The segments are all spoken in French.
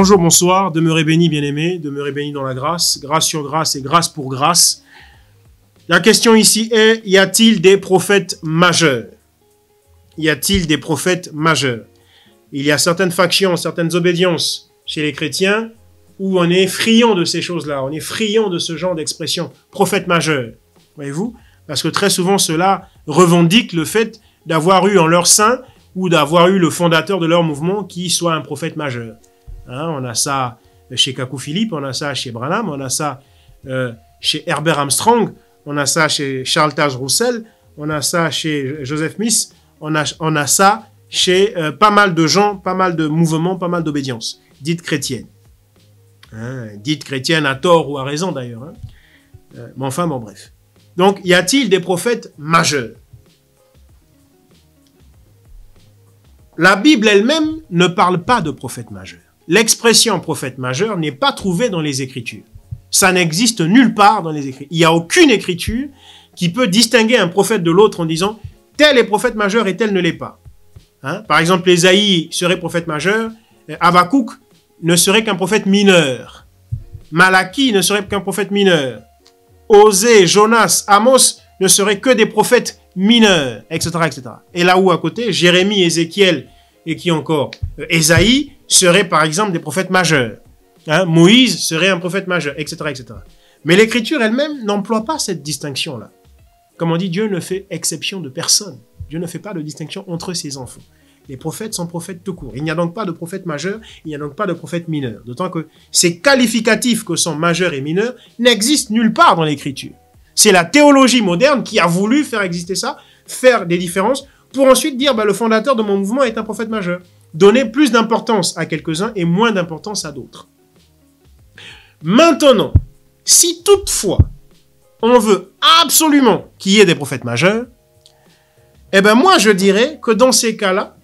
Bonjour, bonsoir, demeurez bénis, bien-aimés, demeurez bénis dans la grâce, grâce sur grâce et grâce pour grâce. La question ici est, y a-t-il des prophètes majeurs? Y a-t-il des prophètes majeurs? Il y a certaines factions, certaines obédiences chez les chrétiens où on est friand de ces choses-là, on est friand de ce genre d'expression, prophète majeur, voyez-vous? Parce que très souvent, ceux-là revendiquent le fait d'avoir eu en leur sein ou d'avoir eu le fondateur de leur mouvement qui soit un prophète majeur. Hein, on a ça chez Kakou Philippe, on a ça chez Branham, on a ça chez Herbert Armstrong, on a ça chez Charles Taze Russell, on a ça chez Joseph Smith, on a ça chez pas mal de gens, pas mal de mouvements, pas mal d'obédiences, dites chrétiennes. Hein, dites chrétiennes à tort ou à raison d'ailleurs. Hein. Mais enfin, bon bref. Donc, y a-t-il des prophètes majeurs? La Bible elle-même ne parle pas de prophète majeur. L'expression prophète majeur n'est pas trouvée dans les Écritures. Ça n'existe nulle part dans les Écritures. Il n'y a aucune Écriture qui peut distinguer un prophète de l'autre en disant tel est prophète majeur et tel ne l'est pas. Hein? Par exemple, Ésaïe serait prophète majeur, Habakkuk ne serait qu'un prophète mineur, Malachie ne serait qu'un prophète mineur, Osée, Jonas, Amos ne seraient que des prophètes mineurs, etc., etc. Et là où à côté, Jérémie, Ézéchiel et qui encore, Ésaïe seraient par exemple des prophètes majeurs. Hein? Moïse serait un prophète majeur, etc., etc. Mais l'Écriture elle-même n'emploie pas cette distinction-là. Comme on dit, Dieu ne fait exception de personne. Dieu ne fait pas de distinction entre ses enfants. Les prophètes sont prophètes tout court. Il n'y a donc pas de prophète majeur, il n'y a donc pas de prophète mineur. D'autant que ces qualificatifs que sont majeurs et mineurs n'existent nulle part dans l'Écriture. C'est la théologie moderne qui a voulu faire exister ça, faire des différences, pour ensuite dire le fondateur de mon mouvement est un prophète majeur. Donner plus d'importance à quelques-uns et moins d'importance à d'autres. Maintenant, si toutefois on veut absolument qu'il y ait des prophètes majeurs, eh bien moi je dirais que dans ces cas-là,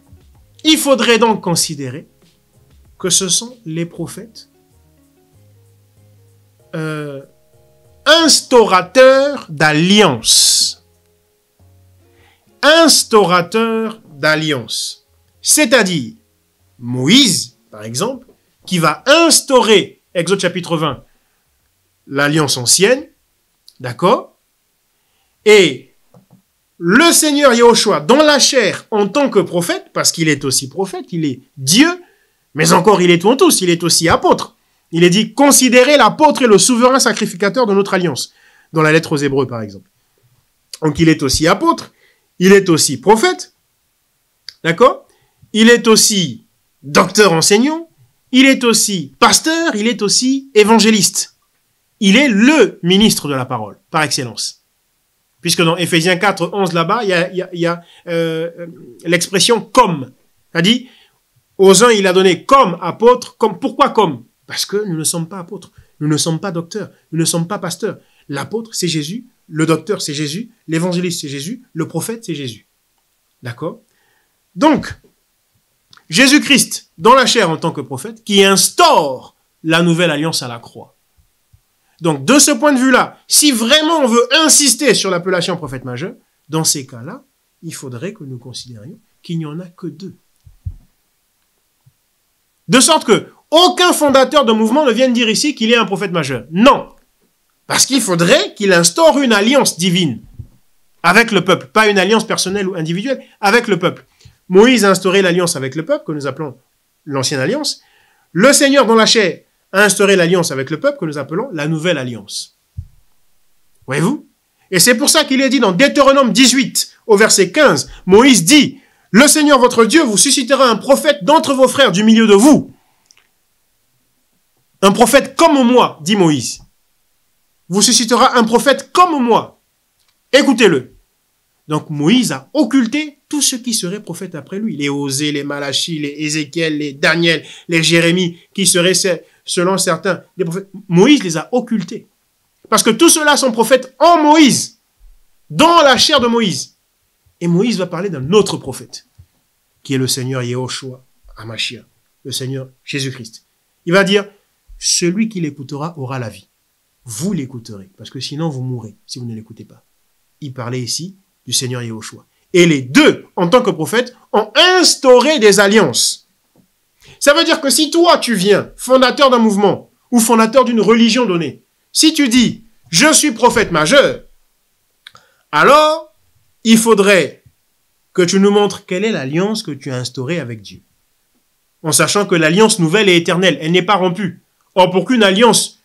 il faudrait donc considérer que ce sont les prophètes instaurateurs d'alliance. Instaurateurs d'alliance. C'est-à-dire Moïse, par exemple, qui va instaurer, Exode chapitre 20, l'alliance ancienne, d'accord? Et le Seigneur Yahushua, dans la chair, en tant que prophète, parce qu'il est aussi prophète, il est Dieu, mais encore il est tout en tous, il est aussi apôtre. Il est dit, considérez l'apôtre et le souverain sacrificateur de notre alliance, dans la lettre aux Hébreux, par exemple. Donc il est aussi apôtre, il est aussi prophète, d'accord? Il est aussi docteur enseignant, il est aussi pasteur, il est aussi évangéliste. Il est le ministre de la parole, par excellence. Puisque dans Éphésiens 4, 11, là-bas, il y a l'expression « comme ». Il a dit, aux uns, il a donné comme apôtre, comme. Pourquoi comme? Parce que nous ne sommes pas apôtres, nous ne sommes pas docteurs, nous ne sommes pas pasteurs. L'apôtre, c'est Jésus, le docteur, c'est Jésus, l'évangéliste, c'est Jésus, le prophète, c'est Jésus. D'accord? Donc, Jésus-Christ, dans la chair en tant que prophète, qui instaure la nouvelle alliance à la croix. Donc, de ce point de vue-là, si vraiment on veut insister sur l'appellation prophète majeur, dans ces cas-là, il faudrait que nous considérions qu'il n'y en a que deux. De sorte que aucun fondateur de mouvement ne vienne dire ici qu'il est un prophète majeur. Non. Parce qu'il faudrait qu'il instaure une alliance divine avec le peuple. Pas une alliance personnelle ou individuelle, avec le peuple. Moïse a instauré l'alliance avec le peuple, que nous appelons l'ancienne alliance. Le Seigneur, dans la chair, a instauré l'alliance avec le peuple que nous appelons la nouvelle alliance. Voyez-vous? Et c'est pour ça qu'il est dit dans Deutéronome 18, au verset 15, Moïse dit, « Le Seigneur votre Dieu vous suscitera un prophète d'entre vos frères du milieu de vous. » Un prophète comme moi, dit Moïse. Vous suscitera un prophète comme moi. Écoutez-le. Donc Moïse a occulté tout ce qui serait prophète après lui. Les Osée, les Malachie, les Ézéchiel, les Daniel, les Jérémie, qui seraient, selon certains, des prophètes. Moïse les a occultés. Parce que tous ceux-là sont prophètes en Moïse, dans la chair de Moïse. Et Moïse va parler d'un autre prophète, qui est le Seigneur Yahushua HaMashiach, le Seigneur Jésus-Christ. Il va dire, celui qui l'écoutera aura la vie. Vous l'écouterez, parce que sinon vous mourrez, si vous ne l'écoutez pas. Il parlait ici du Seigneur Yahushua. Et les deux, en tant que prophètes, ont instauré des alliances. Ça veut dire que si toi, tu viens, fondateur d'un mouvement ou fondateur d'une religion donnée, si tu dis « je suis prophète majeur », alors il faudrait que tu nous montres quelle est l'alliance que tu as instaurée avec Dieu. En sachant que l'alliance nouvelle est éternelle, elle n'est pas rompue. Or, pour qu'une alliance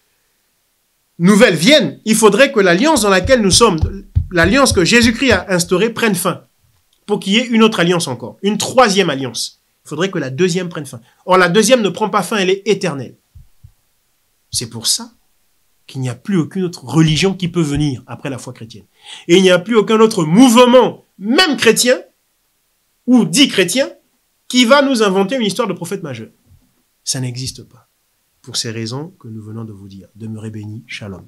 nouvelle vienne, il faudrait que l'alliance dans laquelle nous sommes, l'alliance que Jésus-Christ a instaurée, prenne fin. Pour qu'il y ait une autre alliance encore, une troisième alliance. Il faudrait que la deuxième prenne fin. Or, la deuxième ne prend pas fin, elle est éternelle. C'est pour ça qu'il n'y a plus aucune autre religion qui peut venir après la foi chrétienne. Et il n'y a plus aucun autre mouvement, même chrétien, ou dit chrétien, qui va nous inventer une histoire de prophète majeur. Ça n'existe pas. Pour ces raisons que nous venons de vous dire. Demeurez bénis. Shalom.